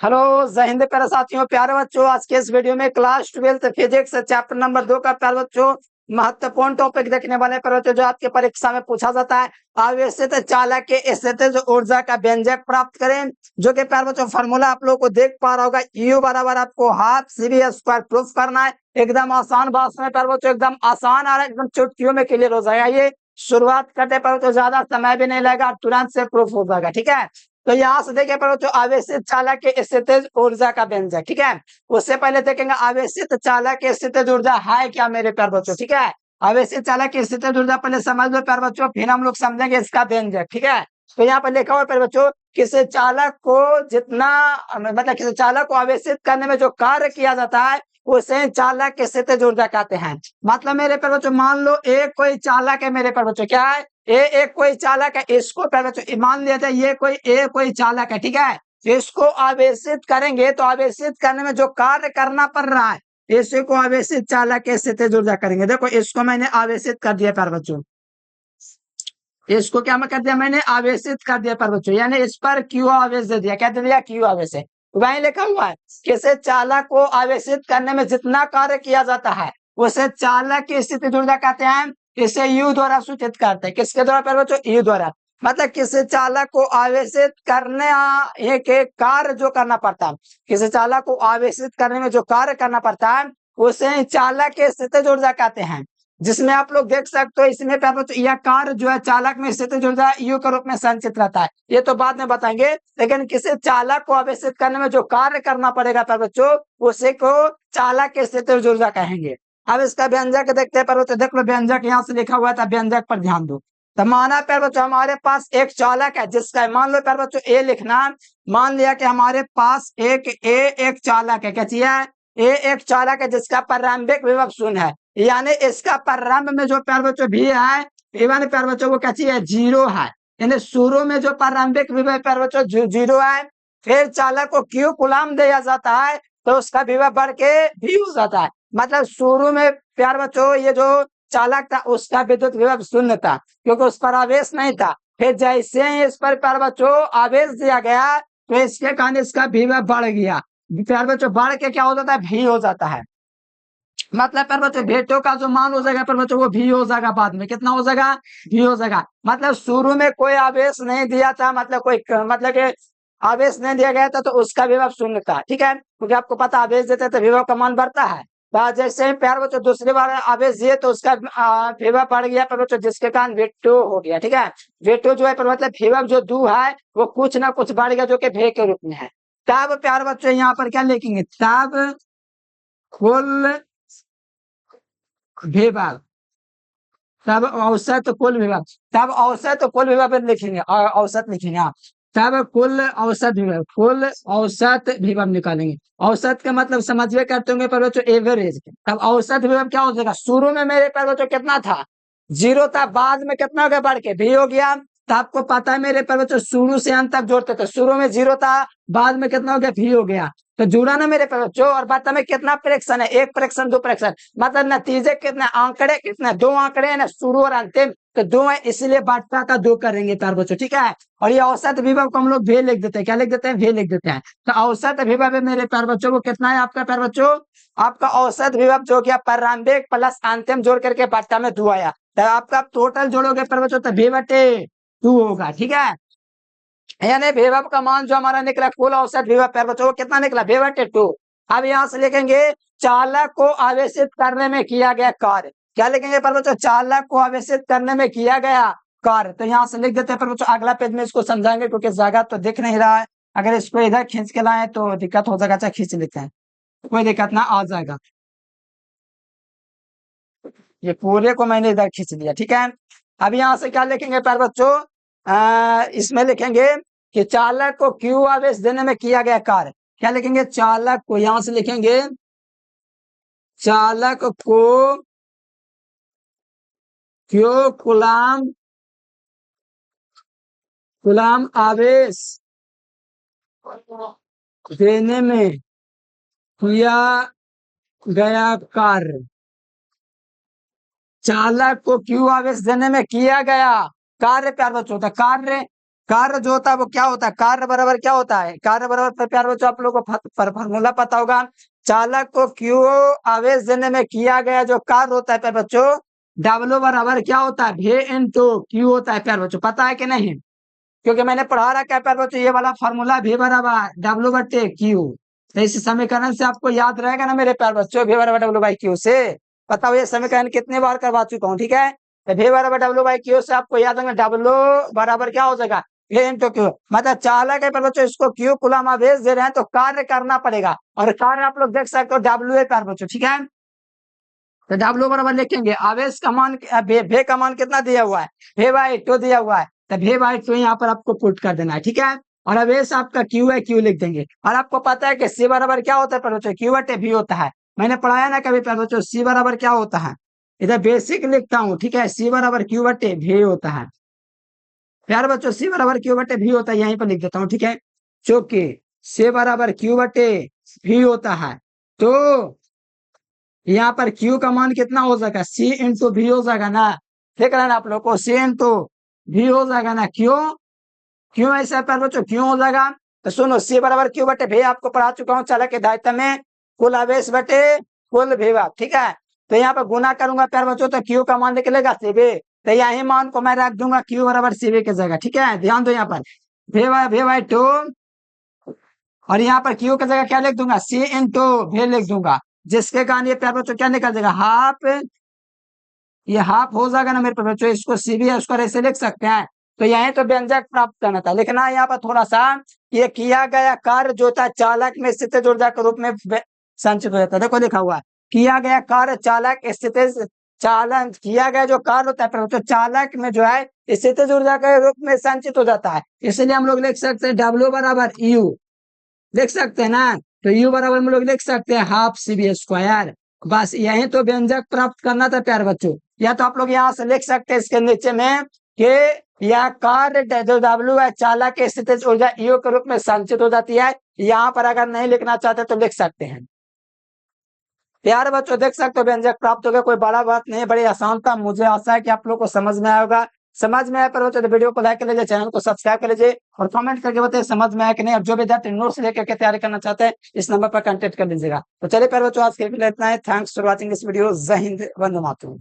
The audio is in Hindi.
हेलो। जय हिंद प्यारे साथियों, प्यारे बच्चों। आज के इस वीडियो में class 12th physics chapter number 2 का प्यारे बच्चों महत्वपूर्ण टॉपिक देखने वाले प्यारे बच्चों, जो आपके परीक्षा में पूछा जाता है। आवेशित चालक के स्थितिज ऊर्जा का व्यंजक प्राप्त करें, जो कि प्यारे बच्चों फॉर्मूला आप लोग को देख पा रहा होगा। यू बराबर आपको हाफ सी स्क्वायर प्रूफ करना है। एकदम आसान भाषा में प्यारे बच्चों, एकदम आसान और एकदम चुटकियों में क्लियर हो जाएगा। ये शुरुआत करते पर तो ज्यादा समय भी नहीं लगेगा, तुरंत से प्रूफ हो जाएगा। ठीक है, तो यहाँ से देखिए पर जो आवेशित चालक के स्थितिज ऊर्जा का व्यंजक। ठीक है, उससे पहले देखेंगे आवेशित चालक की स्थितिज ऊर्जा है क्या मेरे प्यार बच्चों। ठीक है, आवेशित चालक की स्थितिज ऊर्जा पहले समझ लो प्यार बच्चों, फिर हम लोग समझेंगे इसका व्यंजक। ठीक है, तो यहाँ पर लिखा हुआ प्यार बच्चों, किसी चालक को जितना मतलब किसी चालक को आवेशित करने में जो कार्य किया जाता है उसे चालक की स्थितिज ऊर्जा कहते हैं। मतलब मेरे प्यार बच्चों, मान लो एक कोई चालक है मेरे प्यार बच्चों, क्या है एक कोई चालक है। इसको पहले तो मान लिया जाए ये कोई चालक है। ठीक है, इसको आवेशित करेंगे तो आवेशित करने में जो कार्य करना पड़ रहा है इसी को आवेशित चालक के स्थितिज ऊर्जा करेंगे। देखो इसको मैंने आवेशित कर दिया प्यारे बच्चों, इसको क्या मैं कर दिया, मैंने आवेशित कर दिया प्यारे बच्चों, यानी इस पर क्यू आवेश दे दिया। क्या दे दिया, क्यू आवेश है। वहीं लिखा हुआ है किसी चालक को आवेशित करने में जितना कार्य किया जाता है उसे चालक की स्थितिज ऊर्जा कहते हैं। इसे यू द्वारा सूचित करते हैं। किसके द्वारा प्यारे बच्चों, यू द्वारा। मतलब किसी चालक को आवेशित करने एक कार्य जो करना पड़ता है, किसी चालक को आवेशित करने में जो कार्य करना पड़ता है उसे चालक की स्थितिज ऊर्जा कहते हैं। जिसमें आप लोग देख सकते हो इसमें प्यारे बच्चों यह कार्य जो है चालक में स्थितिज ऊर्जा यू के रूप में संचित रहता है। ये तो बाद में बताएंगे, लेकिन किसी चालक को आवेशित करने में जो कार्य करना पड़ेगा प्यारे बच्चों उसे को चालक की स्थितिज ऊर्जा कहेंगे। अब इसका व्यंजक देखते हैं प्यारे बच्चों। देख लो व्यंजक यहाँ से लिखा हुआ था, व्यंजक पर ध्यान दो। तो माना प्यारे बच्चों हमारे पास एक चालक है जिसका, मान लो प्यारे बच्चों ए लिखना। मान लिया कि हमारे पास एक चालक है। क्या चाहिए, एक चालक है जिसका प्रारंभिक विभव शून्य है, यानी इसका प्रारंभ में जो प्यारे बच्चों भी है इवन प्यारे बच्चों वो क्या चाहिए, जीरो है। यानी शुरू में जो प्रारंभिक विभव प्यारे बच्चों जीरो है, फिर चालक को क्यू कूलम दिया जाता है तो उसका विभव बढ़ के भी हो जाता है। मतलब शुरू में प्यारे बच्चों ये जो चालक था उसका विद्युत विभव शून्य था क्योंकि उस पर आवेश नहीं था। फिर जैसे ही इस पर प्यारे बच्चों आवेश दिया गया तो इसके कारण इसका विभव बढ़ गया। प्यारे बच्चों बढ़ के क्या हो जाता है, भी हो जाता है। मतलब पर बच्चों भेटो का जो मान हो जाएगा पर बच्चों वो भी हो जाएगा, बाद में कितना हो जाएगा, भी हो जाएगा। मतलब शुरू में कोई आवेश नहीं दिया था, मतलब कोई मतलब कि आवेश नहीं दिया गया था तो उसका विभव शून्य था। ठीक है, क्योंकि आपको पता आवेश देते तो विभव का मान बढ़ता है। तो जैसे ही प्यार बच्चों दूसरी बार आवेश दिए तो उसका विभव बढ़ गया पर बच्चों, जिसके कारण वेटो हो गया। ठीक है, वेटो जो है पर मतलब विभव जो दू है वो कुछ ना कुछ बढ़ गया जो कि भे के रूप में है। तब प्यार बच्चों यहाँ पर क्या लिखेंगे, तब कुल विभव, तब औसत कुल विभव, तब औसत कुल विभव लिखेंगे, औसत लिखेंगे। हाँ, तब कुल औसत विभव, कुल औसत विभव निकालेंगे। औसत का मतलब समझिए करते होंगे पर बच्चों एवरेज। तब औसत विभव क्या हो जाएगा, शुरू में मेरे पर बच्चों कितना था, जीरो था, बाद में कितना हो गया, बढ़ के भी हो गया। तो आपको पता है मेरे पर बच्चों शुरू से अंत तक जोड़ते थे, शुरू में जीरो था, बाद में कितना हो गया, भी हो गया। तो जुड़ा ना मेरे पर बच्चों। और बता में कितना प्रेक्षण है, एक प्रेक्षण दो प्रेक्षण, मतलब नतीजे कितने, आंकड़े कितने, दो आंकड़े है ना, शुरू और अंतिम। तो दो है इसलिए बांटा का दो करेंगे प्यार बच्चों। ठीक है, और ये औसत विभव को हम लोग वे लिख देते हैं, क्या लिख देते हैं, वे लिख देते हैं। तो औसत विभव है मेरे प्यार बच्चों वो कितना है आपका प्यार बच्चों, आपका औसत विभव जो कि प्रारंभिक प्लस अंतिम जोड़ करके बांटा में दो आया। तो आपका टोटल जोड़ोगे प्यार बच्चों तो वी बटे टू होगा। ठीक है, यानी विभव का मान जो हमारा निकला कुल औसत विभव प्यार बच्चों वो कितना निकला, वी बटे टू। अब यहाँ से लिखेंगे चालक को आवेशित करने में किया गया कार्य। क्या लिखेंगे पर बच्चों, चालक को आवेशित करने में किया गया कार्य। तो यहाँ से लिख देते हैं पर बच्चों, अगला पेज में इसको समझाएंगे क्योंकि जगह तो दिख नहीं रहा है। अगर इसको इधर खींच के लाए तो दिक्कत हो जाएगा। अच्छा खींच लेते हैं, कोई दिक्कत ना, आ जाएगा। ये पूरे को मैंने इधर खींच दिया। ठीक है, अब यहाँ से क्या लिखेंगे प्यारे बच्चों, इसमें लिखेंगे कि चालक को क्यू आवेश देने में किया गया कार्य। क्या लिखेंगे, चालक को, यहां से लिखेंगे चालक को क्यू गुलाम गुलाम आवेश देने में किया गया कार्य। चालक को क्यू आवेश देने में किया गया कार्य प्यारे बच्चों, कार्य कार्य जो होता है वो क्या होता है, कार्य बराबर क्या होता है, कार्य बराबर प्यारे बच्चों आप लोगों को फॉर्मूला पता होगा। चालक को क्यू आवेश देने में किया गया जो कार्य होता है प्यारे बच्चों, डब्ल्यू बराबर क्या होता है, वी इनटू क्यू होता है प्यारे बच्चों, पता है कि नहीं, क्योंकि मैंने पढ़ा रखा है प्यारे बच्चों ये वाला फॉर्मूला, वी बराबर डब्ल्यू बटे क्यू। तो इस समीकरण से आपको याद रहेगा ना मेरे प्यारे बच्चों, वी बराबर डब्ल्यू बाई क्यू से। बताओ ये समीकरण कितने बार करवा चुका हूँ, ठीक है। तो वी बराबर डब्ल्यू बाई क्यू से आपको याद रहेगा, डब्ल्यू बराबर क्या हो जाएगा, वी इनटू क्यू। मतलब चालक है प्यारे बच्चों, इसको क्यू कूलम आवेश दे रहे हैं तो कार्य करना पड़ेगा, और कार्य आप लोग देख सकते हो डब्ल्यू है प्यारे बच्चों, ठीक है। तो डब्ल्यू बराबर लिखेंगे आवेश का मान, भे का मान कितना दिया हुआ है, भे बाई टू दिया हुआ है, तो भे बाई टू यहाँ पर आपको पुट कर देना है, ठीक है। और आवेश आपका क्यू है, क्यू लिख देंगे। और आपको पता है कि सी बराबर क्या होता है प्यारे बच्चों, क्यू बटे भी होता है। मैंने पढ़ाया ना कभी प्यारे बच्चों, सी बराबर क्या होता है, इधर बेसिक लिखता हूँ, ठीक है। सी बराबर क्यू बटे भी होता है प्यारे बच्चों, सी बराबर क्यू बटे भी होता है, यहीं पर लिख देता हूँ, ठीक है। चूंकि सी बराबर क्यू बटे भी होता है तो यहाँ पर Q का मान कितना हो जाएगा, C इंटू भी हो जाएगा ना, देख रहे हैं ना आप लोग को, C इंटू भी हो जाएगा ना। क्यों, क्यों ऐसा पर बच्चों, क्यों हो जाएगा, तो सुनो C बराबर Q बटे भी आपको पढ़ा चुका हूँ चालक के दायित्व में, कुल आवेश बटे कुल विभव, ठीक है। तो यहाँ पर गुना करूंगा प्यार बच्चों तो Q का मान निकलेगा सीबी, तो यही मान को मैं रख दूंगा Q बराबर सीबी की जगह, ठीक है। ध्यान दो यहाँ पर भी बाई टू, और यहाँ पर Q की जगह क्या लिख दूंगा, C इंटू भी लिख दूंगा, जिसके कारण ये प्यार बच्चों क्या निकल जाएगा, हाफ, ये हाफ हो जाएगा ना मेरे बच्चों, इसको सीबी है उसको ऐसे लिख सकते हैं। तो यही तो व्यंजक प्राप्त करना था, लिखना है यहाँ पर थोड़ा सा, ये किया गया कार्य जो था चालक में स्थितिज ऊर्जा के रूप में संचित हो जाता है। देखो लिखा हुआ है, किया गया कार्य चालक स्थितिज, चालक किया गया जो कार्य होता है तो चालक में जो है स्थितिज ऊर्जा के रूप में संचित हो जाता है। इसलिए हम लोग लिख सकते हैं डब्ल्यू बराबर यू, लिख सकते हैं ना। तो यू बराबर हम लोग लिख सकते हैं हाफ सीबी स्क्वायर। बस यही तो व्यंजक प्राप्त करना था प्यार बच्चों। या तो आप लोग यहाँ से लिख सकते हैं इसके नीचे में कि यह कार्य जो डब्ल्यू है चालक की स्थितिज ऊर्जा यू के रूप में संचित हो जाती है। यहाँ पर अगर नहीं लिखना चाहते तो लिख सकते हैं। प्यारे बच्चों देख सकते हो व्यंजक प्राप्त हो गया, कोई बड़ा बात नहीं है, बड़ी आसान था। मुझे आशा है कि आप लोग को समझ में आया होगा। समझ में आया पर बच्चों तो वीडियो को लाइक कर लीजिए, चैनल को सब्सक्राइब कर लीजिए और कमेंट करके बताइए समझ में आया कि नहीं। और जो विद्यार्थी नोट्स लेकर के तैयारी करना चाहते हैं इस नंबर पर कांटेक्ट कर लीजिएगा। तो चलिए प्यारे बच्चों आज के लिए इतना है। Thanks for watching this video. जय हिंद, वंदे मातरम।